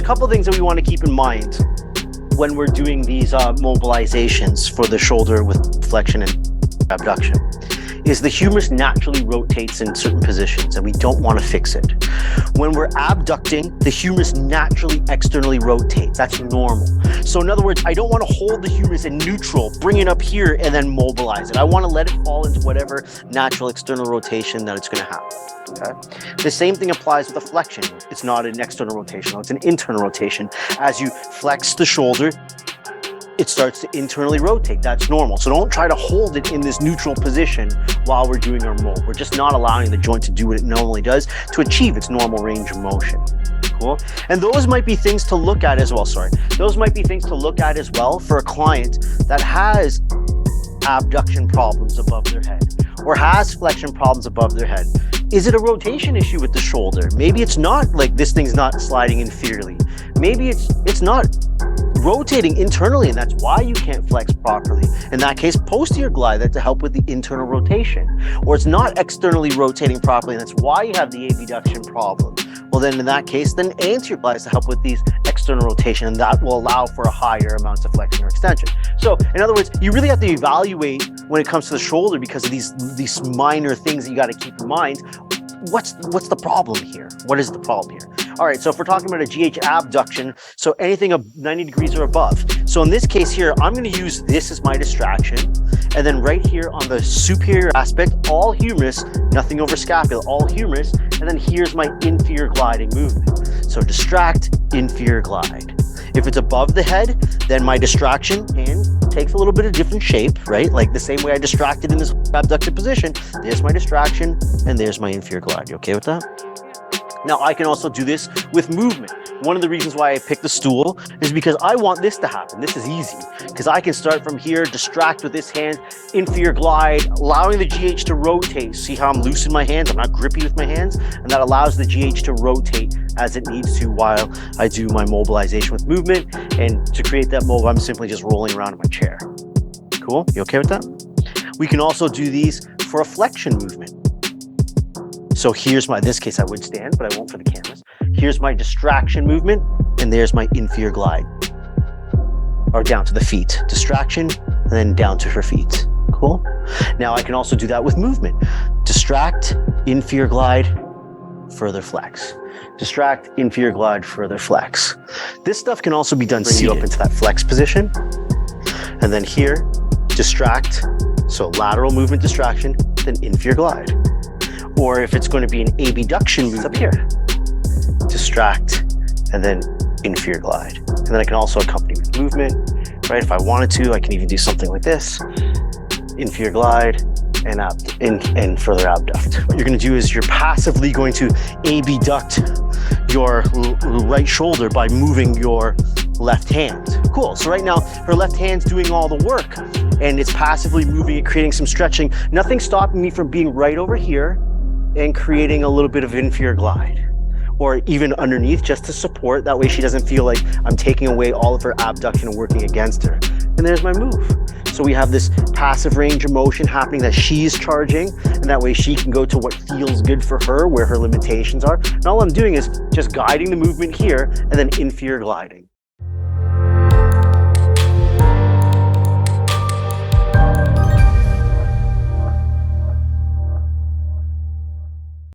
a couple of things that we want to keep in mind when we're doing these mobilizations for the shoulder with flexion and abduction is the humerus naturally rotates in certain positions and we don't want to fix it. When we're abducting, the humerus naturally externally rotates. That's normal. So in other words, I don't want to hold the humerus in neutral, bring it up here and then mobilize it. I want to let it fall into whatever natural external rotation that it's going to have. Okay? The same thing applies with a flexion. It's not an external rotation, it's an internal rotation. As you flex the shoulder, it starts to internally rotate. That's normal. So don't try to hold it in this neutral position while we're doing our mold. We're just not allowing the joint to do what it normally does to achieve its normal range of motion. Cool. And those might be things to look at as well. Those might be things to look at as well for a client that has abduction problems above their head or has flexion problems above their head. Is it a rotation issue with the shoulder? Maybe it's not, like this thing's not sliding inferiorly. Maybe it's not rotating internally and that's why you can't flex properly. In that case, posterior glide, that to help with the internal rotation. Or it's not externally rotating properly and that's why you have the abduction problem. Well then in that case, then anterior glide is to help with these external rotation and that will allow for a higher amount of flexion or extension. So in other words, you really have to evaluate when it comes to the shoulder because of these minor things that you got to keep in mind. What's the problem here? What is the problem here? All right, so if we're talking about a GH abduction, so anything of 90 degrees or above. So in this case here, I'm going to use this as my distraction. And then right here on the superior aspect, all humerus, nothing over scapula, all humerus. And then here's my inferior gliding movement. So distract, inferior glide. If it's above the head, then my distraction and takes a little bit of different shape, right? Like the same way I distracted in this abducted position. There's my distraction and there's my inferior glide. You okay with that? Now I can also do this with movement. One of the reasons why I picked the stool is because I want this to happen. This is easy because I can start from here, distract with this hand, inferior glide, allowing the GH to rotate. See how I'm loose in my hands? I'm not grippy with my hands, and that allows the GH to rotate as it needs to while I do my mobilization with movement. And to create that move, I'm simply just rolling around in my chair. Cool? You okay with that? We can also do these for a flexion movement. So here's my, in this case I would stand, but I won't for the cameras. Here's my distraction movement, and there's my inferior glide. Or down to the feet. Distraction, and then down to her feet. Cool? Now I can also do that with movement. Distract, inferior glide, further flex. Distract, inferior glide, further flex. This stuff can also be done seated up into that flex position. And then here, distract, so lateral movement distraction, then inferior glide. Or if it's going to be an abduction move up here, distract, and then inferior glide. And then I can also accompany with movement, right? If I wanted to, I can even do something like this, inferior glide, and further abduct. What you're going to do is you're passively going to abduct your right shoulder by moving your left hand. Cool. So right now, her left hand's doing all the work, and it's passively moving and creating some stretching. Nothing stopping me from being right over here and creating a little bit of inferior glide, or even underneath just to support. That way she doesn't feel like I'm taking away all of her abduction and working against her. And there's my move. So we have this passive range of motion happening that she's charging, and that way she can go to what feels good for her, where her limitations are. And all I'm doing is just guiding the movement here and then inferior gliding.